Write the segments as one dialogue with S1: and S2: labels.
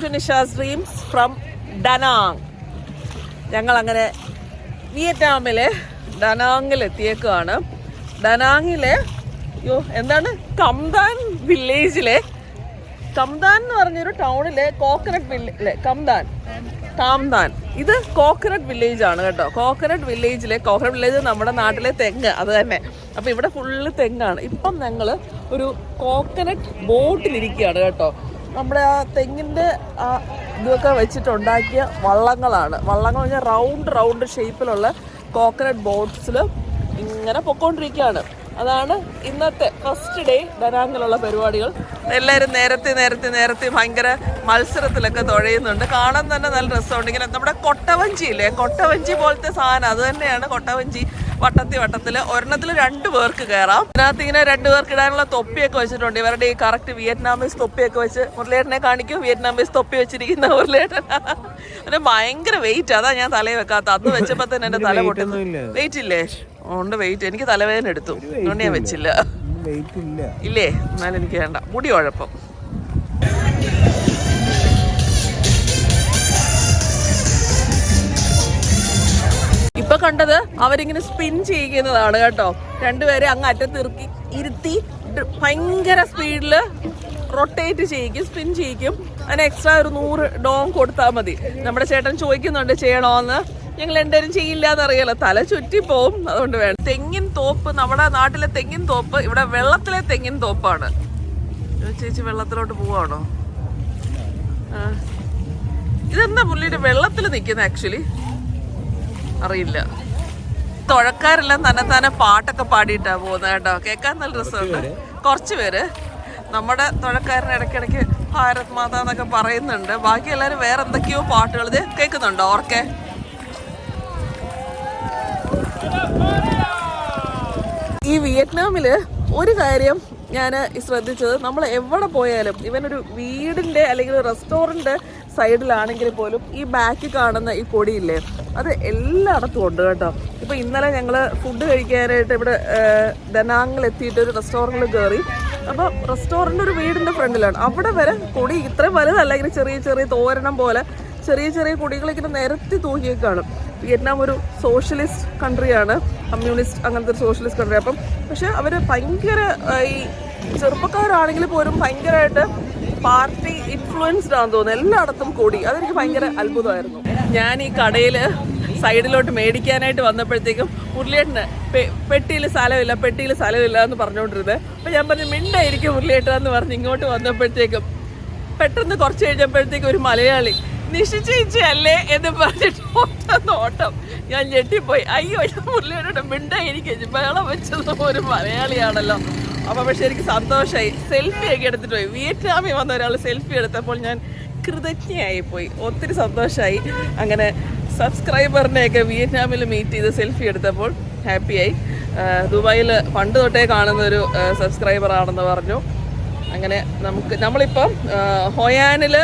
S1: To Nisha's dreams from Danang. ഞങ്ങൾ അങ്ങനെ വിയറ്റ്നാമിലെ ഡനാങ്ങിൽ എത്തിയേക്കാണ്. ഡനാങ്ങിലെ എന്താണ് കംദാൻ വില്ലേജിലെ, കംദാൻ എന്ന് പറഞ്ഞൊരു ടൗണിലെ കോക്കനട്ട് വില്ലേജ്, കാംദാൻ ഇത് കോക്കനട്ട് വില്ലേജ് ആണ് കേട്ടോ. കോക്കനട്ട് വില്ലേജ് നമ്മുടെ നാട്ടിലെ തെങ്ങ് അത് തന്നെ. അപ്പം ഇവിടെ ഫുള്ള് തെങ്ങാണ്. ഇപ്പം ഞങ്ങൾ ഒരു കോക്കനട്ട് ബോട്ടിലിരിക്കുകയാണ് കേട്ടോ. നമ്മുടെ ആ തെങ്ങിൻ്റെ ആ ഇതൊക്കെ വെച്ചിട്ടുണ്ടാക്കിയ വള്ളങ്ങളാണ്. വള്ളങ്ങൾ പറഞ്ഞാൽ റൗണ്ട് ഷേപ്പിലുള്ള കോക്കനട്ട് ബോട്ട്സിൽ ഇങ്ങനെ പൊക്കോണ്ടിരിക്കുകയാണ്. അതാണ് ഇന്നത്തെ ഫസ്റ്റ് ഡേ ഡനാങ്ങിലുള്ള പരിപാടികൾ. എല്ലാവരും നേരത്തെ ഭയങ്കര മത്സരത്തിലൊക്കെ തുഴയുന്നുണ്ട്. കാണാൻ തന്നെ നല്ല രസമുണ്ട്. ഇങ്ങനെ നമ്മുടെ കൊട്ടവഞ്ചി ഇല്ലേ, കൊട്ടവഞ്ചി പോലത്തെ സാധനം അത് തന്നെയാണ് കൊട്ടവഞ്ചി. വട്ടത്തിൽ ഒരെണ്ണത്തിൽ 2 പേർക്ക് കയറാം. ഇതിനകത്ത് ഇങ്ങനെ 2 പേർക്ക് ഇടാനുള്ള തൊപ്പിയൊക്കെ വെച്ചിട്ടുണ്ട്. ഇവരുടെ ഈ കറക്റ്റ് വിയറ്റ്നാമീസ് തൊപ്പിയൊക്കെ വെച്ച് മുരളിയേട്ടനെ കാണിക്കും. വിയറ്റ്നാമീസ് തൊപ്പി വെച്ചിരിക്കുന്ന മുരളിയേട്ടൻ പിന്നെ ഭയങ്കര വെയിറ്റ്. അതാ ഞാൻ തലയിൽ വെക്കാത്ത. അന്ന് വെച്ചപ്പോ തന്നെ എന്റെ തല പൊട്ടുന്നു. വെയിറ്റ് ഇല്ലേ? ഉണ്ട് വെയിറ്റ്. എനിക്ക് തലവേദന എടുത്തു, അതുകൊണ്ട് ഞാൻ വെച്ചില്ല. ഇല്ലേ? എന്നാലും എനിക്ക് വേണ്ട, മുടി കുഴപ്പം. ഇപ്പൊ കണ്ടത് അവരിങ്ങനെ സ്പിൻ ചെയ്യുന്നതാണ് കേട്ടോ. 2 പേരെ അങ്ങ് അറ്റത്ത് ഇരുത്തി ഭയങ്കര സ്പീഡില് റൊട്ടേറ്റ് ചെയ്യിക്കും, സ്പിൻ ചെയ്യിക്കും. അതിന് എക്സ്ട്രാ ഒരു 100 ഡോങ് കൊടുത്താൽ മതി. നമ്മുടെ ചേട്ടൻ ചോദിക്കുന്നുണ്ട് ചെയ്യണോന്ന്. ഞങ്ങൾ എന്തായാലും ചെയ്യില്ല എന്നറിയാലോ, തല ചുറ്റിപ്പോവും. അതുകൊണ്ട് വേണം. തെങ്ങിൻ തോപ്പ്, നമ്മുടെ നാട്ടിലെ തെങ്ങിൻ തോപ്പ് ഇവിടെ വെള്ളത്തിലെ തെങ്ങിൻ തോപ്പാണ്. ചേച്ചി വെള്ളത്തിലോട്ട് പോവാണോ? ഇതെന്താ പുള്ളിയുടെ വെള്ളത്തിൽ നിൽക്കുന്നത്? ആക്ച്വലി അറിയില്ല. തുഴക്കാരെല്ലാം തന്നെ പാട്ടൊക്കെ പാടിയിട്ടാ പോകുന്നത് കേട്ടോ. കേൾക്കാൻ നല്ല രസമുണ്ട്. കുറച്ച് പേര് നമ്മുടെ തുഴക്കാരന് ഇടയ്ക്കിടയ്ക്ക് ഭാരത് മാത എന്നൊക്കെ പറയുന്നുണ്ട്. ബാക്കി എല്ലാവരും വേറെ എന്തൊക്കെയോ പാട്ടുകൾ ഇത് കേൾക്കുന്നുണ്ടോ? ഓർക്കെ ഈ വിയറ്റ്നാമില് ഒരു കാര്യം ഞാൻ ശ്രദ്ധിച്ചത്, നമ്മൾ എവിടെ പോയാലും ഇവനൊരു വീടിൻ്റെ അല്ലെങ്കിൽ റെസ്റ്റോറൻറ്റ് സൈഡിലാണെങ്കിൽ പോലും ഈ ബാക്കിൽ കാണുന്ന ഈ കൊടിയില്ലേ, അത് എല്ലായിടത്തും ഉണ്ട് കേട്ടോ. ഇപ്പോൾ ഇന്നലെ ഞങ്ങൾ ഫുഡ് കഴിക്കാനായിട്ട് ഇവിടെ ഡനാങ്ങിൽ എത്തിയിട്ട് ഒരു റെസ്റ്റോറൻറ്റിൽ കയറി. അപ്പോൾ റെസ്റ്റോറൻറ്റ് ഒരു വീടിൻ്റെ ഫ്രണ്ടിലാണ്. അവിടെ വരെ കൊടി ഇത്രയും വലുതല്ല, ഇങ്ങനെ ചെറിയ തോരണം പോലെ ചെറിയ കൊടികളിങ്ങനെ നിരത്തി തൂക്കിയേക്കാണ്. വിയറ്റ്നാം ഒരു സോഷ്യലിസ്റ്റ് കൺട്രിയാണ്, കമ്മ്യൂണിസ്റ്റ് അങ്ങനത്തെ ഒരു സോഷ്യലിസ്റ്റ് കൺട്രി. അപ്പം പക്ഷെ അവർ ഭയങ്കര ഈ ചെറുപ്പക്കാരാണെങ്കിൽ പോലും ഭയങ്കരമായിട്ട് പാർട്ടി ഇൻഫ്ലുവൻസ്ഡ് ആണെന്ന് തോന്നുന്നു. എല്ലായിടത്തും കൊടി. അതെനിക്ക് ഭയങ്കര അത്ഭുതമായിരുന്നു. ഞാൻ ഈ കടയിൽ സൈഡിലോട്ട് മേടിക്കാനായിട്ട് വന്നപ്പോഴത്തേക്കും മുരളിയേട്ടന് പെട്ടിയിൽ സ്ഥലമില്ല എന്ന് പറഞ്ഞുകൊണ്ടിരുന്നത്. അപ്പം ഞാൻ പറഞ്ഞു മിണ്ടായിരിക്കും മുരളിയേട്ടാന്ന് പറഞ്ഞ് ഇങ്ങോട്ട് വന്നപ്പോഴത്തേക്കും പെട്ടെന്ന് കുറച്ച് കഴിഞ്ഞപ്പോഴത്തേക്കും ഒരു മലയാളി നിശ്ചയിച്ച അല്ലേ എന്ന് പറഞ്ഞിട്ട് ഓട്ടം. ഞാൻ ഞെട്ടിപ്പോയി. അയ്യോ, മുരളിയോട് മിണ്ടായിരിക്കും, ബഹളം വെച്ചത് ഒരു മലയാളിയാണല്ലോ. അപ്പോൾ പക്ഷെ എനിക്ക് സന്തോഷമായി. സെൽഫിയൊക്കെ എടുത്തിട്ട് പോയി. വിയറ്റ്നാമിൽ വന്ന ഒരാൾ സെൽഫി എടുത്തപ്പോൾ ഞാൻ കൃതജ്ഞയായിപ്പോയി. ഒത്തിരി സന്തോഷമായി. അങ്ങനെ സബ്സ്ക്രൈബറിനെയൊക്കെ വിയറ്റ്നാമിൽ മീറ്റ് ചെയ്ത് സെൽഫി എടുത്തപ്പോൾ ഹാപ്പിയായി. ദുബായിൽ പണ്ട് തൊട്ടേ കാണുന്നൊരു സബ്സ്ക്രൈബറാണെന്ന് പറഞ്ഞു. അങ്ങനെ നമ്മളിപ്പം ഹൊയാനിൽ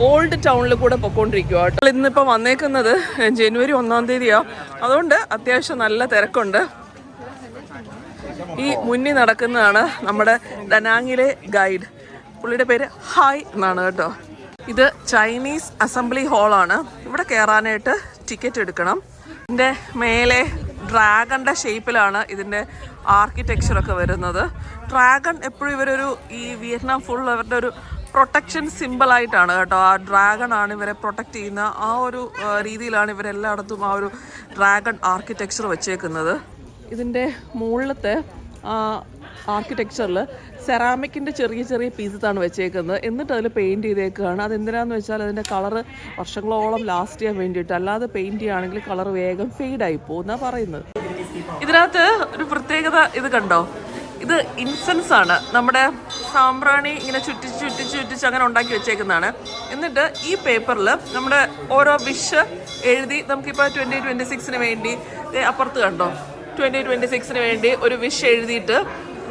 S1: ഓൾഡ് ടൗണിൽ കൂടെ പൊയ്ക്കൊണ്ടിരിക്കുക കേട്ടോ. ഇന്നിപ്പോൾ വന്നേക്കുന്നത് ജനുവരി 1-ാം തീയതിയാണ്. അതുകൊണ്ട് അത്യാവശ്യം നല്ല തിരക്കുണ്ട്. ഈ മുന്നിൽ നടക്കുന്നതാണ് നമ്മുടെ ഡനാങ്ങിലെ ഗൈഡ്. പുള്ളിയുടെ പേര് ഹായ് എന്നാണ് കേട്ടോ. ഇത് ചൈനീസ് അസംബ്ലി ഹാളാണ്. ഇവിടെ കയറാനായിട്ട് ടിക്കറ്റ് എടുക്കണം. ഇതിൻ്റെ മേലെ ഡ്രാഗണിൻ്റെ ഷേപ്പിലാണ് ഇതിൻ്റെ ആർക്കിടെക്ചറൊക്കെ വരുന്നത്. ഡ്രാഗൺ എപ്പോഴും ഇവരൊരു ഈ വിയറ്റ്നാം ഫുൾ അവരുടെ ഒരു പ്രൊട്ടക്ഷൻ സിമ്പിളായിട്ടാണ് കേട്ടോ. ആ ഡ്രാഗൺ ആണ് ഇവരെ പ്രൊട്ടക്റ്റ് ചെയ്യുന്ന ആ ഒരു രീതിയിലാണ് ഇവരെല്ലായിടത്തും ആ ഒരു ഡ്രാഗൺ ആർക്കിടെക്ചർ വെച്ചേക്കുന്നത്. ഇതിൻ്റെ മുകളിലത്തെ ആർക്കിടെക്ചറിൽ സെറാമിക്കിൻ്റെ ചെറിയ പീസസാണ് വെച്ചേക്കുന്നത്. എന്നിട്ട് അതിൽ പെയിൻറ്റ് ചെയ്തേക്കുകയാണ്. അതെന്തിനാന്ന് വെച്ചാൽ അതിൻ്റെ കളറ് വർഷങ്ങളോളം ലാസ്റ്റ് ചെയ്യാൻ വേണ്ടിയിട്ട്. അല്ലാതെ പെയിൻറ്റ് ചെയ്യുകയാണെങ്കിൽ കളർ വേഗം ഫെയ്ഡായി പോകുമെന്നാണ് പറയുന്നത്. ഇതിനകത്ത് ഒരു പ്രത്യേകത ഇത് കണ്ടോ, ഇത് ഇൻസെൻസ് ആണ്. നമ്മുടെ സാമ്പ്രാണി ഇങ്ങനെ ചുറ്റിച്ച് അങ്ങനെ ഉണ്ടാക്കി വെച്ചേക്കുന്നതാണ്. എന്നിട്ട് ഈ പേപ്പറിൽ നമ്മുടെ ഓരോ വിഷ് എഴുതി നമുക്കിപ്പോൾ 2026 വേണ്ടി അപ്പുറത്ത് കണ്ടോ 2026 വേണ്ടി ഒരു വിഷ് എഴുതിയിട്ട്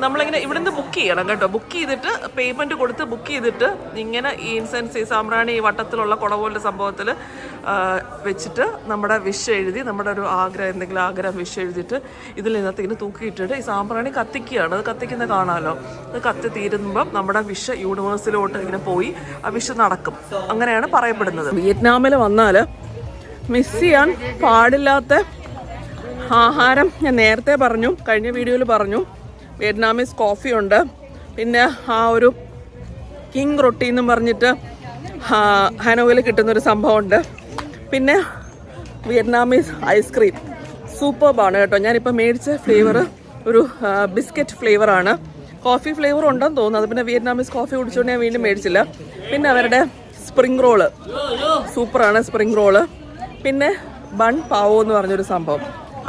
S1: നമ്മളിങ്ങനെ ഇവിടുന്ന് ബുക്ക് ചെയ്യണം കേട്ടോ. ബുക്ക് ചെയ്തിട്ട് പേയ്മെൻറ്റ് കൊടുത്ത് ബുക്ക് ചെയ്തിട്ട് ഇങ്ങനെ ഈ ഇൻസെൻസ് ഈ സാമ്പ്രാണി ഈ വട്ടത്തിലുള്ള കുട പോലുള്ള സംഭവത്തിൽ വെച്ചിട്ട് നമ്മുടെ വിഷ് എഴുതി, നമ്മുടെ ഒരു ആഗ്രഹം എന്തെങ്കിലും ആഗ്രഹം വിഷ് എഴുതിയിട്ട് ഇതിൽ നിന്നകത്ത് ഇങ്ങനെ തൂക്കിയിട്ടിട്ട് ഈ സാമ്പ്രാണി കത്തിക്കുകയാണ്. അത് കത്തിക്കുന്ന കാണാമല്ലോ. അത് കത്തി തീരുമ്പം നമ്മുടെ വിഷ് യൂണിവേഴ്സിലോട്ട് ഇങ്ങനെ പോയി ആ വിഷ് നടക്കും. അങ്ങനെയാണ് പറയപ്പെടുന്നത്. വിയറ്റ്നാമിൽ വന്നാൽ മിസ് ചെയ്യാൻ പാടില്ലാത്ത ആഹാരം ഞാൻ നേരത്തെ പറഞ്ഞു, കഴിഞ്ഞ വീഡിയോയിൽ പറഞ്ഞു. വിയറ്റ്നാമീസ് കോഫി ഉണ്ട്, പിന്നെ ആ ഒരു കിങ് റൊട്ടി എന്നും പറഞ്ഞിട്ട് ഹനോയിൽ കിട്ടുന്നൊരു സംഭവമുണ്ട്, പിന്നെ വിയറ്റ്നാമീസ് ഐസ്ക്രീം സൂപ്പർബാണ് കേട്ടോ. ഞാനിപ്പോൾ മേടിച്ച ഫ്ലേവർ ഒരു ബിസ്ക്കറ്റ് ഫ്ലേവറാണ്. കോഫി ഫ്ലേവർ ഉണ്ടെന്ന് തോന്നുന്നു. അത് പിന്നെ വിയറ്റ്നാമീസ് കോഫി കുടിച്ചുകൊണ്ട് ഞാൻ വീണ്ടും മേടിച്ചില്ല. പിന്നെ അവരുടെ സ്പ്രിംഗ് റോള് സൂപ്പറാണ്, സ്പ്രിംഗ് റോള്. പിന്നെ ബൺ പാവോ എന്ന് പറഞ്ഞൊരു സംഭവം,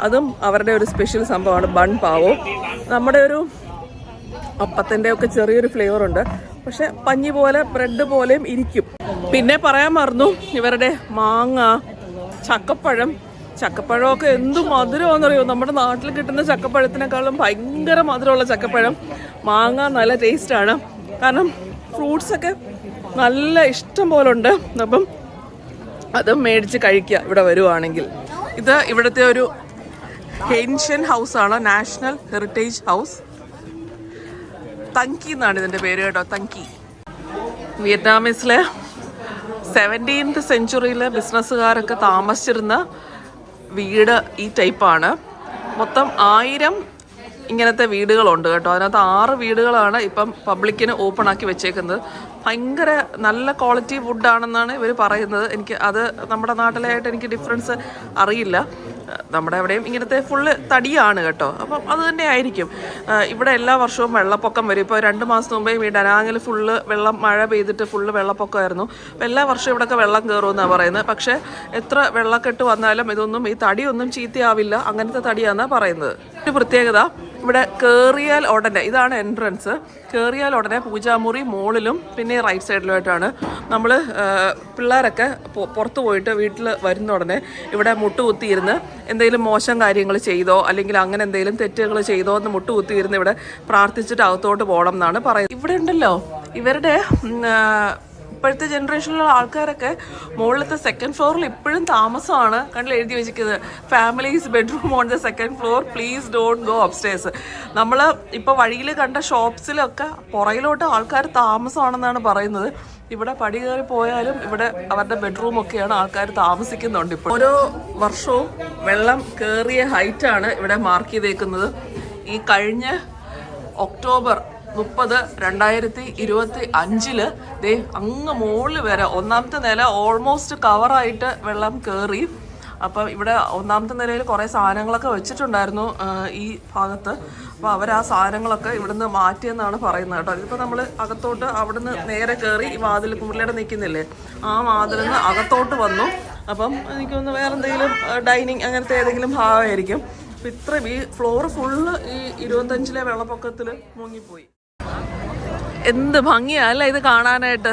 S1: അതും അവരുടെ ഒരു സ്പെഷ്യൽ സംഭവമാണ്. ബൺ പാവോ നമ്മുടെ ഒരു അപ്പത്തിൻ്റെ ഒക്കെ ചെറിയൊരു ഫ്ലേവർ ഉണ്ട്, പക്ഷെ പഞ്ഞി പോലെ ബ്രെഡ് പോലെയും ഇരിക്കും. പിന്നെ പറയാൻ മറന്നു, ഇവരുടെ മാങ്ങ, ചക്കപ്പഴമൊക്കെ എന്ത് മധുരമാണെന്നറിയോ. നമ്മുടെ നാട്ടിൽ കിട്ടുന്ന ചക്കപ്പഴത്തിനേക്കാളും ഭയങ്കര മധുരമുള്ള ചക്കപ്പഴം. മാങ്ങ നല്ല ടേസ്റ്റാണ്, കാരണം ഫ്രൂട്ട്സൊക്കെ നല്ല ഇഷ്ടം പോലെ ഉണ്ട്. അപ്പം അതും മേടിച്ച് കഴിക്കുക ഇവിടെ വരുവാണെങ്കിൽ. ഇത് ഇവിടുത്തെ ഒരു ഏൻഷ്യൻ ഹൗസാണ്, നാഷണൽ ഹെറിറ്റേജ് ഹൗസ്. തങ്കി എന്നാണ് ഇതിൻ്റെ പേര് കേട്ടോ, തങ്കി. വിയറ്റ്നാമീസിലെ 17th സെഞ്ച്വറിയിലെ ബിസിനസ്സുകാരൊക്കെ താമസിച്ചിരുന്ന വീട് ഈ ടൈപ്പാണ്. മൊത്തം 1000 ഇങ്ങനത്തെ വീടുകളുണ്ട് കേട്ടോ. അതിനകത്ത് 6 വീടുകളാണ് ഇപ്പം പബ്ലിക്കിന് ഓപ്പൺ ആക്കി വെച്ചേക്കുന്നത്. ഭയങ്കര നല്ല ക്വാളിറ്റി വുഡാണെന്നാണ് ഇവർ പറയുന്നത്. എനിക്ക് അത് നമ്മുടെ നാട്ടിലായിട്ട് എനിക്ക് ഡിഫറൻസ് അറിയില്ല. നമ്മുടെ എവിടെയും ഇങ്ങനത്തെ ഫുള്ള് തടിയാണ് കേട്ടോ. അപ്പം അത് തന്നെ ആയിരിക്കും. ഇവിടെ എല്ലാ വർഷവും വെള്ളപ്പൊക്കം വരും. ഇപ്പോൾ 2 മാസം മുമ്പേ ഈ ഡനാങ്ങിൽ ഫുള്ള് വെള്ളം, മഴ പെയ്തിട്ട് ഫുള്ള് വെള്ളപ്പൊക്കമായിരുന്നു. അപ്പോൾ എല്ലാ വർഷവും ഇവിടെയൊക്കെ വെള്ളം കയറുമെന്നാണ് പറയുന്നത്. പക്ഷേ എത്ര വെള്ളക്കെട്ട് വന്നാലും ഇതൊന്നും, ഈ തടിയൊന്നും ചീത്തയാവില്ല. അങ്ങനത്തെ തടിയാണെന്നാണ് പറയുന്നത്. ഒരു പ്രത്യേകത, ഇവിടെ കയറിയാൽ ഉടനെ, ഇതാണ് എൻട്രൻസ്, കയറിയാൽ ഉടനെ പൂജാമുറി മോളിലും പിന്നെ റൈറ്റ് സൈഡിലുമായിട്ടാണ്. നമ്മൾ പിള്ളേരൊക്കെ പുറത്ത് പോയിട്ട് വീട്ടിൽ വരുന്ന ഉടനെ ഇവിടെ മുട്ടുകുത്തിയിരുന്ന് എന്തെങ്കിലും മോശം കാര്യങ്ങൾ ചെയ്തോ അല്ലെങ്കിൽ അങ്ങനെ എന്തെങ്കിലും തെറ്റുകൾ ചെയ്തോ എന്ന് മുട്ടുകുത്തിയിരുന്ന് ഇവിടെ പ്രാർത്ഥിച്ചിട്ട് അകത്തോട്ട് പോകണം എന്നാണ് പറയുന്നത്. ഇവിടെ ഉണ്ടല്ലോ ഇവരുടെ ഇപ്പോഴത്തെ ജനറേഷനിലുള്ള ആൾക്കാരൊക്കെ മുകളിലത്തെ 2nd ഫ്ലോറിൽ ഇപ്പോഴും താമസമാണ്. കണ്ടിൽ എഴുതി വെച്ചിരിക്കുന്നത്, families bedroom on the 2nd floor, please don't go upstairs. നമ്മൾ ഇപ്പോൾ വഴിയിൽ കണ്ട ഷോപ്സിലൊക്കെ പുറയിലോട്ട് ആൾക്കാർ താമസമാണെന്നാണ് പറയുന്നത്. ഇവിടെ പടി കയറി പോയാലും ഇവിടെ അവരുടെ ബെഡ്റൂമൊക്കെയാണ്, ആൾക്കാർ താമസിക്കുന്നുണ്ട്. ഇപ്പോൾ ഓരോ വർഷവും വെള്ളം കയറിയ ഹൈറ്റാണ് ഇവിടെ മാർക്ക് ചെയ്തേക്കുന്നത്. ഈ കഴിഞ്ഞ ഒക്ടോബർ 30, 2025 ദേ അങ്ങ് മുകളിൽ വരെ 1ാമത്തെ നില ഓൾമോസ്റ്റ് കവറായിട്ട് വെള്ളം കയറി. അപ്പം ഇവിടെ 1ാമത്തെ നിലയിൽ കുറേ സാധനങ്ങളൊക്കെ വെച്ചിട്ടുണ്ടായിരുന്നു ഈ ഭാഗത്ത്. അപ്പോൾ അവർ ആ സാധനങ്ങളൊക്കെ ഇവിടുന്ന് മാറ്റിയെന്നാണ് പറയുന്നത് കേട്ടോ. ഇതിപ്പോൾ നമ്മൾ അകത്തോട്ട് അവിടുന്ന് നേരെ കയറി ഈ വാതിൽ പുള്ളിയുടെ നിൽക്കുന്നില്ലേ, ആ വാതിലിൽ നിന്ന് അകത്തോട്ട് വന്നു. അപ്പം എനിക്കൊന്ന് വേറെ എന്തെങ്കിലും ഡൈനിങ് അങ്ങനത്തെ ഏതെങ്കിലും ഭാഗമായിരിക്കും. അപ്പം ഇത്ര ഈ ഫ്ലോർ ഫുള്ള് ഈ 25ലെ വെള്ളപ്പൊക്കത്തിൽ മുങ്ങിപ്പോയി. എന്ത് ഭംഗിയല്ല ഇത് കാണാനായിട്ട്.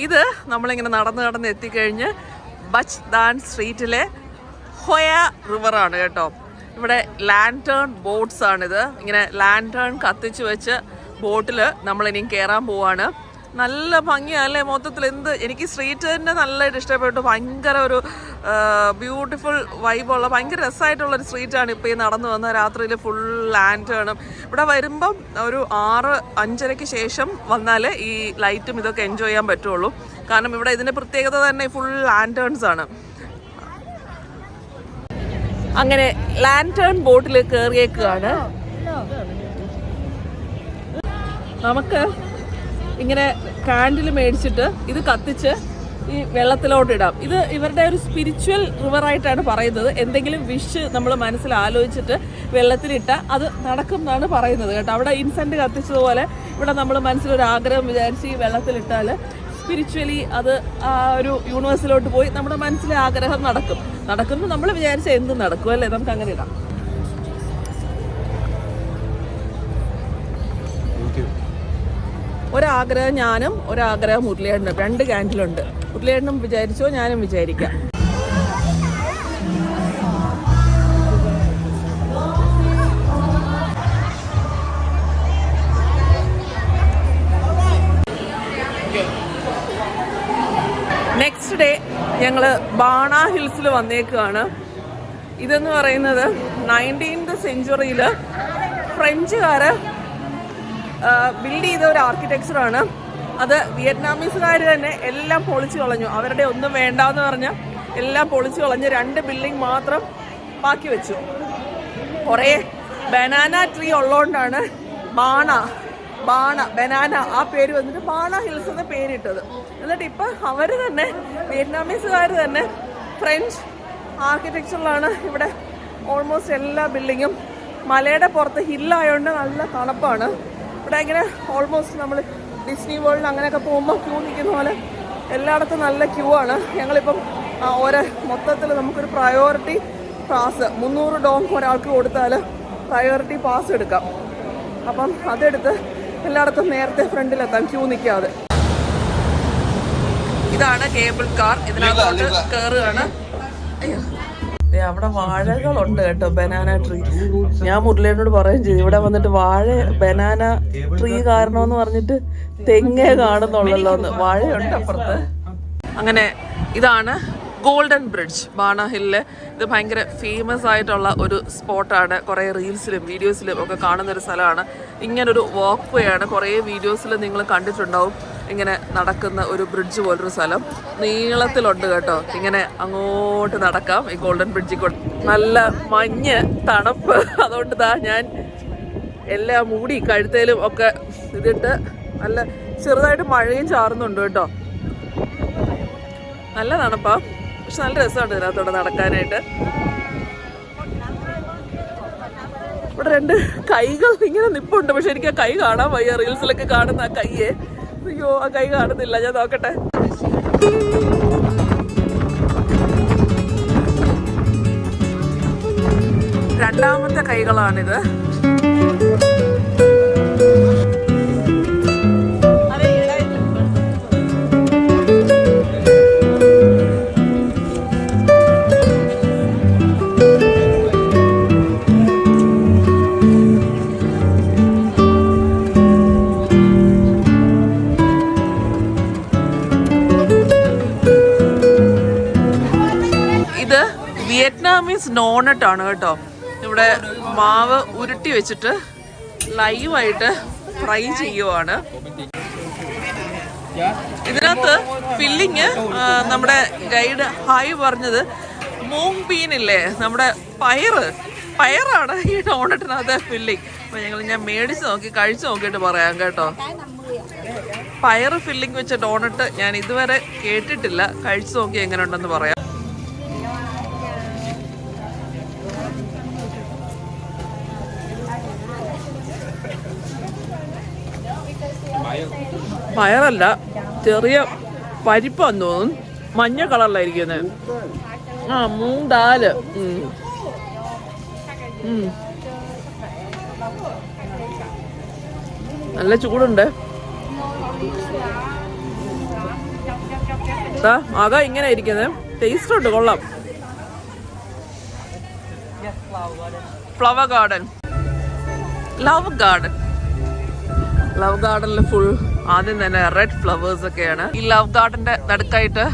S1: ഇത് നമ്മളിങ്ങനെ നടന്ന് എത്തിക്കഴിഞ്ഞ് ബച്ച് ദാൻ സ്ട്രീറ്റിലെ ഹൊയ റിവറാണ് കേട്ടോ. ഇവിടെ ലാൻറ്റേൺ ബോട്ട്സ് ആണിത്. ഇങ്ങനെ ലാൻറ്റേൺ കത്തിച്ച് വെച്ച് ബോട്ടിൽ നമ്മളിനിയും കയറാൻ പോവാണ്. നല്ല ഭംഗിയല്ലേ മൊത്തത്തിൽ. എന്ത് എനിക്ക് സ്ട്രീറ്റ് തന്നെ നല്ലതായിട്ട് ഇഷ്ടപ്പെട്ടു. ഭയങ്കര ഒരു ബ്യൂട്ടിഫുൾ വൈബുള്ള ഭയങ്കര രസമായിട്ടുള്ളൊരു സ്ട്രീറ്റാണ്. ഇപ്പോൾ ഈ നടന്നു വന്ന രാത്രിയിൽ ഫുൾ ലാൻറ്റേണും. ഇവിടെ വരുമ്പം ഒരു 6-5:30 ശേഷം വന്നാൽ ഈ ലൈറ്റും ഇതൊക്കെ എൻജോയ് ചെയ്യാൻ പറ്റുള്ളൂ. കാരണം ഇവിടെ ഇതിൻ്റെ പ്രത്യേകത തന്നെ ഫുൾ ലാൻറ്റേൺസ് ആണ്. അങ്ങനെ ലാൻറ്റേൺ ബോട്ടിൽ കയറിയേക്കുകയാണ്. നമുക്ക് ഇങ്ങനെ കാൻഡിൽ മേടിച്ചിട്ട് ഇത് കത്തിച്ച് ഈ വെള്ളത്തിലോട്ട് ഇടാം. ഇത് ഇവരുടെ ഒരു സ്പിരിച്വൽ റിവറായിട്ടാണ് പറയുന്നത്. എന്തെങ്കിലും വിഷ് നമ്മൾ മനസ്സിൽ ആലോചിച്ചിട്ട് വെള്ളത്തിലിട്ട അത് നടക്കും എന്നാണ് പറയുന്നത് കേട്ടോ. അവിടെ ഇൻസെൻറ്റ് കത്തിച്ചതുപോലെ ഇവിടെ നമ്മൾ മനസ്സിലൊരു ആഗ്രഹം വിചാരിച്ച് ഈ വെള്ളത്തിലിട്ടാൽ സ്പിരിച്വലി അത് ആ ഒരു യൂണിവേഴ്സിലോട്ട് പോയി നമ്മുടെ മനസ്സിലെ ആഗ്രഹം നടക്കുമ്പോൾ നമ്മൾ വിചാരിച്ച എന്തും നടക്കും അല്ലേ. നമുക്ക് അങ്ങനെ ഇടാം. ഒരാഗ്രഹം ഞാനും ഒരാഗ്രഹം മുരളിയേട്ടനും, 2 ക്യാൻഡിലുണ്ട്. മുരളിയേട്ടനും വിചാരിച്ചോ, ഞാനും വിചാരിക്കാം. ഞങ്ങൾ ബാണ ഹിൽസിൽ വന്നേക്കാണ്. ഇതെന്ന് പറയുന്നത് 19th സെഞ്ച്വറിയിൽ ഫ്രഞ്ചുകാർ ബിൽഡ് ചെയ്ത ഒരു ആർക്കിടെക്ചറാണ്. അത് വിയറ്റ്നാമീസുകാർ തന്നെ എല്ലാം പൊളിച്ചു കളഞ്ഞു. അവരുടെ ഒന്നും വേണ്ടാന്ന് പറഞ്ഞ് എല്ലാം പൊളിച്ചു കളഞ്ഞ് 2 ബിൽഡിംഗ് മാത്രം ബാക്കി വെച്ചു. കുറേ ബനാന ട്രീ ഉള്ളതുകൊണ്ടാണ് ബനാന ആ പേര് വന്നിട്ട് ബാണ ഹിൽസ് എന്ന പേരിട്ടത്. എന്നിട്ട് ഇപ്പം അവർ തന്നെ വിയറ്റ്നാമീസുകാർ തന്നെ ഫ്രഞ്ച് ആർക്കിടെക്ചറിലാണ് ഇവിടെ ഓൾമോസ്റ്റ് എല്ലാ ബിൽഡിങ്ങും. മലയുടെ പുറത്ത് ഹില്ലായതുകൊണ്ട് നല്ല തണുപ്പാണ് ഇവിടെ. ഇങ്ങനെ ഓൾമോസ്റ്റ് നമ്മൾ ഡിസ്നി വേൾഡിൽ അങ്ങനെയൊക്കെ പോകുമ്പോൾ ക്യൂ നിൽക്കുന്ന പോലെ എല്ലായിടത്തും നല്ല ക്യൂ ആണ്. ഞങ്ങളിപ്പം ഓരോ മൊത്തത്തിൽ നമുക്കൊരു പ്രയോറിറ്റി പാസ് $300 ഒരാൾക്ക് കൊടുത്താൽ പ്രയോറിറ്റി പാസ് എടുക്കാം. അപ്പം അതെടുത്ത് എല്ലായിടത്തും നേരത്തെ ഫ്രണ്ടിലെത്താം ക്യൂ നിൽക്കാതെ. ഇതാണ് കേബിൾ കാർ. ഇതിനകത്തോട്ട് കയറുകയാണ്. അവിടെ വാഴകളുണ്ട് കേട്ടോ, ബനാന ട്രീ. ഞാൻ മുരളിയോട് പറയുകയും ചെയ്തു, ഇവിടെ വന്നിട്ട് ബനാന ട്രീ കാരണമെന്ന് പറഞ്ഞിട്ട് തെങ്ങേ കാണുന്നുള്ളല്ലോ എന്ന്. വാഴയുണ്ട് അപ്പുറത്ത്. അങ്ങനെ ഇതാണ് ഗോൾഡൻ ബ്രിഡ്ജ് ബാണ ഹില്ല്. ഇത് ഭയങ്കര ഫേമസ് ആയിട്ടുള്ള ഒരു സ്പോട്ടാണ്. കുറേ റീൽസിലും വീഡിയോസിലും ഒക്കെ കാണുന്നൊരു സ്ഥലമാണ്. ഇങ്ങനൊരു വാക്ക് വേ ആണ്. കുറേ വീഡിയോസിൽ നിങ്ങൾ കണ്ടിട്ടുണ്ടാവും ഇങ്ങനെ നടക്കുന്ന ഒരു ബ്രിഡ്ജ് പോലൊരു സ്ഥലം. നീളത്തിലുണ്ട് കേട്ടോ. ഇങ്ങനെ അങ്ങോട്ട് നടക്കാം ഈ ഗോൾഡൻ ബ്രിഡ്ജിൽ കൊണ്ട്. നല്ല മഞ്ഞ്, തണുപ്പ്. അതുകൊണ്ട് ഞാൻ എല്ലാം മൂടി കഴുത്തേലും ഒക്കെ ഇതിട്ട് നല്ല ചെറുതായിട്ട് മഴയും ചാറുന്നുണ്ട് കേട്ടോ. നല്ല തണുപ്പാ, പക്ഷെ നല്ല രസമുണ്ട് ഇതിനകത്തോടെ നടക്കാനായിട്ട്. ഇവിടെ 2 കൈകൾ ഇങ്ങനെ നിപ്പുണ്ട്, പക്ഷെ എനിക്ക് ആ കൈ കാണാൻ വയ്യ. റീൽസിലൊക്കെ കാണുന്ന ആ കൈയെ, അയ്യോ ആ കൈ കാണുന്നില്ല. ഞാൻ നോക്കട്ടെ. രണ്ടാമത്തെ കൈകളാണിത്. വിയറ്റ്നാമീസ് ഡോണറ്റ് ആണ് കേട്ടോ. ഇവിടെ മാവ് ഉരുട്ടി വെച്ചിട്ട് ലൈവായിട്ട് ഫ്രൈ ചെയ്യുവാണ്. ഇതിനകത്ത് ഫില്ലിങ് നമ്മുടെ ഗൈഡ് ഹായ് പറഞ്ഞത് മൂങ് ബീനില്ലേ, നമ്മുടെ പയറാണ് ഈ ഡോണറ്റിനകത്ത് ഫില്ലിങ്. അപ്പോൾ ഞാൻ മേടിച്ച് നോക്കി കഴിച്ചു നോക്കിയിട്ട് പറയാം കേട്ടോ. പയറ് ഫില്ലിങ് വെച്ച ഡോണറ്റ് ഞാൻ ഇതുവരെ കേട്ടിട്ടില്ല. കഴിച്ചു നോക്കി എങ്ങനെ ഉണ്ടെന്ന് പറയാം. പയറല്ല, ചെറിയ പരിപ്പാന്ന് തോന്നുന്നു. മഞ്ഞ കളറിലായിരിക്കുന്നത്. മൂങ് ദാല്. നല്ല ചൂടുണ്ട്. ആകാ ഇങ്ങനെ ഇരിക്കുന്നത്. ടേസ്റ്റ് ഉണ്ട്, കൊള്ളാം. ഫ്ലവർ ഗാർഡൻ, ലവ് ഗാർഡനിൽ ഫുൾ ആദ്യം തന്നെ റെഡ് ഫ്ലവേഴ്സ് ഒക്കെയാണ്. ഈ ലവ് ഗാർഡന്റെ നടുക്കായിട്ട്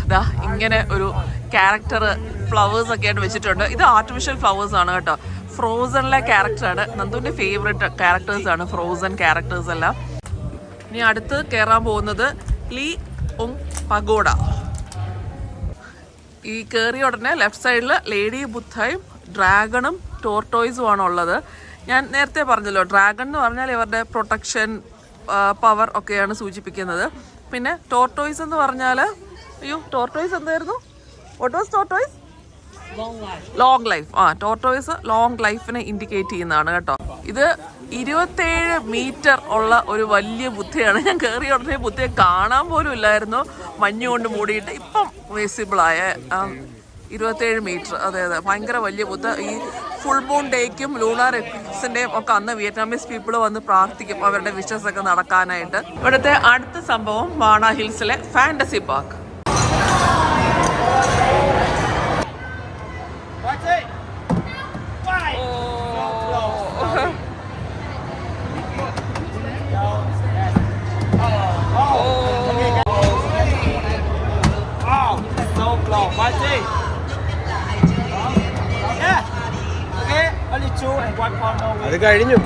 S1: ഇങ്ങനെ ഒരു ക്യാരക്ടർ ഫ്ലവേഴ്സ് ഒക്കെ ആയിട്ട് വെച്ചിട്ടുണ്ട്. ഇത് ആർട്ടിഫിഷ്യൽ ഫ്ലവേഴ്സ് ആണ് കേട്ടോ. ഫ്രോസണിലെ ക്യാരക്ടറാണ്. നന്ദുവിന്റെ ഫേവറേറ്റ് ക്യാരക്ടേഴ്സ് ആണ് ഫ്രോസൺ ക്യാരക്ടേഴ്സ് എല്ലാം. ഇനി അടുത്ത് കയറാൻ പോകുന്നത് ലീ ഉങ് പഗോഡ. ഈ കയറിയ ഉടനെ ലെഫ്റ്റ് സൈഡിൽ ലേഡി ബുദ്ധയും ഡ്രാഗണും ടോർട്ടോയ്സും ആണ് ഉള്ളത്. ഞാൻ നേരത്തെ പറഞ്ഞല്ലോ, ഡ്രാഗൺ എന്ന് പറഞ്ഞാൽ ഇവരുടെ പ്രൊട്ടക്ഷൻ, പവർ ഒക്കെയാണ് സൂചിപ്പിക്കുന്നത്. പിന്നെ ടോർട്ടോയ്സ് എന്ന് പറഞ്ഞാൽ, ടോർട്ടോയ്സ് എന്തായിരുന്നു? What was tortoise? Long life. Tortoise long ലൈഫിനെ ഇൻഡിക്കേറ്റ് ചെയ്യുന്നതാണ് കേട്ടോ. ഇത് 27 മീറ്റർ ഉള്ള ഒരു വലിയ ബുദ്ധയാണ്. ഞാൻ കയറിയ ഉടനെ ബുദ്ധയെ കാണാൻ പോലും ഇല്ലായിരുന്നു, മഞ്ഞുകൊണ്ട് മൂടിയിട്ട്. ഇപ്പം വിസിബിളായ 27 മീറ്റർ. അതെ, ഭയങ്കര വലിയ ബുദ്ധ. ഈ ഫുൾ മൂൺ ഡേക്കും ലൂണാർ എക്ലിപ്സിന്റെയും ഒക്കെ അന്ന് വിയറ്റ്നാമീസ് പീപ്പിൾ വന്ന് പ്രാർത്ഥിക്കും അവരുടെ വിഷസ് ഒക്കെ നടക്കാനായിട്ട്. ഇവിടുത്തെ അടുത്ത സംഭവം ബാണ ഹിൽസിലെ ഫാന്റസി പാർക്ക്.
S2: അത് കഴിഞ്ഞു.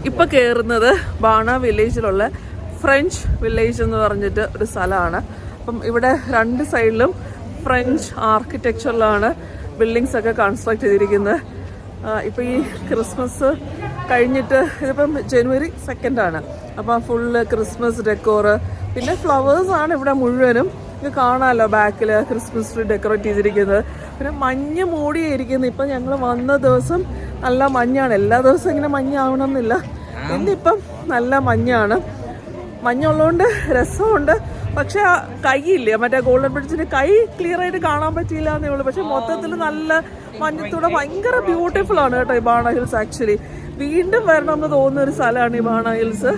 S1: ഇപ്പൊ കയറുന്നത് ബാണ വില്ലേജിലുള്ള ഫ്രഞ്ച് വില്ലേജ് എന്ന് പറഞ്ഞിട്ട് ഒരു സ്ഥലമാണ്. അപ്പം ഇവിടെ രണ്ട് സൈഡിലും ഫ്രഞ്ച് ആർക്കിടെക്ചറിലാണ് ബിൽഡിങ്സ് ഒക്കെ കൺസ്ട്രക്ട് ചെയ്തിരിക്കുന്നത്. ഇപ്പം ഈ ക്രിസ്മസ് കഴിഞ്ഞിട്ട് ഇതിപ്പം January 2 അപ്പം ഫുള്ള് ക്രിസ്മസ് ഡെക്കോറ്, പിന്നെ ഫ്ലവേഴ്സാണ് ഇവിടെ മുഴുവനും. ഇത് കാണാമല്ലോ ബാക്കിൽ ക്രിസ്മസ് ട്രീ ഡെക്കറേറ്റ് ചെയ്തിരിക്കുന്നത്. പിന്നെ മഞ്ഞ് മൂടിയിരിക്കുന്നത്. ഇപ്പം ഞങ്ങൾ വന്ന ദിവസം നല്ല മഞ്ഞാണ്. എല്ലാ ദിവസവും ഇങ്ങനെ മഞ്ഞാവണം എന്നില്ല. ഇന്നിപ്പം നല്ല മഞ്ഞാണ്. മഞ്ഞുള്ളതുകൊണ്ട് രസമുണ്ട്. പക്ഷെ ആ കൈയില്ലേ, മറ്റേ ഗോൾഡൻ ബ്രിഡ്ജിന് കൈ ക്ലിയർ ആയിട്ട് കാണാൻ പറ്റിയില്ല എന്നേ ഉള്ളൂ. പക്ഷെ മൊത്തത്തിൽ നല്ല മഞ്ഞത്തൂടെ ഭയങ്കര ബ്യൂട്ടിഫുൾ ആണ് കേട്ടോ ഈ ബാണ ഹിൽസ്. ആക്ച്വലി വീണ്ടും വരണമെന്ന് തോന്നുന്ന ഒരു സ്ഥലമാണ് ഈ ബാണ ഹിൽസ്.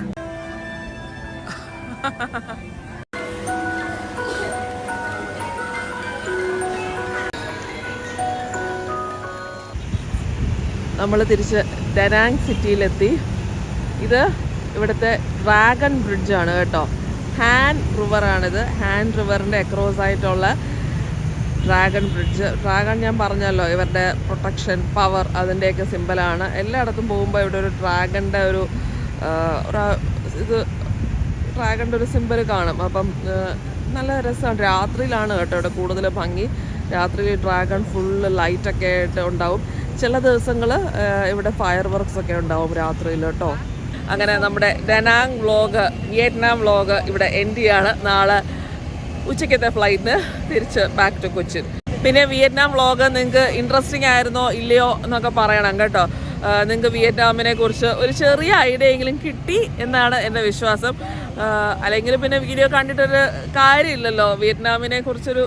S1: നമ്മൾ തിരിച്ച് ഡനാങ് സിറ്റിയിലെത്തി. ഇത് ഇവിടുത്തെ ഡ്രാഗൺ ബ്രിഡ്ജാണ് കേട്ടോ. ഹാൻ റിവറാണിത്. ഹാൻ റിവറിൻ്റെ അക്രോസ് ആയിട്ടുള്ള ഡ്രാഗൺ ബ്രിഡ്ജ്. ഡ്രാഗൺ ഞാൻ പറഞ്ഞല്ലോ ഇവരുടെ പ്രൊട്ടക്ഷൻ, പവർ, അതിൻ്റെയൊക്കെ സിമ്പലാണ്. എല്ലായിടത്തും പോകുമ്പോൾ ഇവിടെ ഒരു ഡ്രാഗണിൻ്റെ ഒരു ഇത് ഡ്രാഗണിൻ്റെ ഒരു സിമ്പൽ കാണും. അപ്പം നല്ല രസമാണ്. രാത്രിയിലാണ് കേട്ടോ ഇവിടെ കൂടുതൽ ഭംഗി. രാത്രിയിൽ ഡ്രാഗൺ ഫുള്ള് ലൈറ്റൊക്കെ ആയിട്ട് ഉണ്ടാവും. ചില ദിവസങ്ങൾ ഇവിടെ ഫയർ വർക്ക്സ് ഒക്കെ ഉണ്ടാവും രാത്രിയിൽ കേട്ടോ. അങ്ങനെ നമ്മുടെ ഡനാങ് വ്ളോഗ്, വിയറ്റ്നാം വ്ളോഗ് ഇവിടെ എൻഡ് ചെയ്യാണ്. നാളെ ഉച്ചയ്ക്കത്തെ ഫ്ലൈറ്റിന് തിരിച്ച് ബാക്ക് ടു കൊച്ചിൻ. പിന്നെ വിയറ്റ്നാം വ്ളോഗ് നിങ്ങൾക്ക് ഇൻട്രസ്റ്റിംഗ് ആയിരുന്നോ ഇല്ലയോ എന്നൊക്കെ പറയണം കേട്ടോ. നിങ്ങൾക്ക് വിയറ്റ്നാമിനെ കുറിച്ച് ഒരു ചെറിയ ഐഡിയ എങ്കിലും കിട്ടി എന്നാണ് എൻ്റെ വിശ്വാസം. അല്ലെങ്കിൽ പിന്നെ വീഡിയോ കണ്ടിട്ടൊരു കാര്യമില്ലല്ലോ. വിയറ്റ്നാമിനെ കുറിച്ചൊരു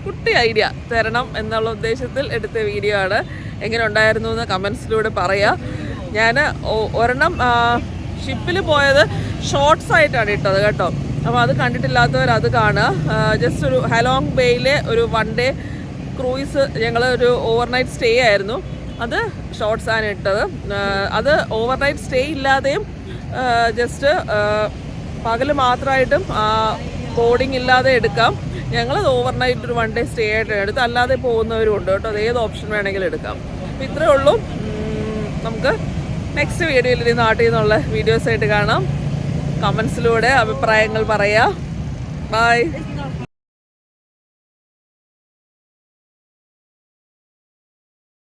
S1: കുട്ടി ഐഡിയ തരണം എന്നുള്ള ഉദ്ദേശത്തിൽ എടുത്ത വീഡിയോ ആണ്. എങ്ങനെ ഉണ്ടായിരുന്നു എന്ന് കമൻസിലൂടെ പറയാം. ഞാൻ ഒരെണ്ണം ഷിപ്പിൽ പോയത് ഷോർട്സ് ആയിട്ടാണ് ഇട്ടത് കേട്ടോ. അപ്പോൾ അത് കണ്ടിട്ടില്ലാത്തവർ അത് കാണുക. ജസ്റ്റ് ഒരു ഹലോങ് ബേയിലെ ഒരു 1 day ക്രൂയിസ്, ഞങ്ങൾ ഒരു ഓവർനൈറ്റ് സ്റ്റേ ആയിരുന്നു. അത് ഷോർട്സ് ആണ് ഇട്ടത്. അത് ഓവർനൈറ്റ് സ്റ്റേ ഇല്ലാതെയും ജസ്റ്റ് പകൽ മാത്രമായിട്ടും ബോർഡിങ് ഇല്ലാതെ എടുക്കാം. ഞങ്ങളത് ഓവർനൈറ്റ് ഒരു 1 day സ്റ്റേ ആയിട്ടാണ് എടുത്ത്. അല്ലാതെ പോകുന്നവരും ഉണ്ട് കേട്ടോ. അത് ഏത് ഓപ്ഷൻ വേണമെങ്കിലും എടുക്കാം. അപ്പോൾ ഇത്രയേ ഉള്ളൂ. നമുക്ക് നെക്സ്റ്റ് വീഡിയോയിൽ നാട്ടിൽ നിന്നുള്ള വീഡിയോസായിട്ട് കാണാം. കമൻസിലൂടെ അഭിപ്രായങ്ങൾ പറയാം. ബൈ.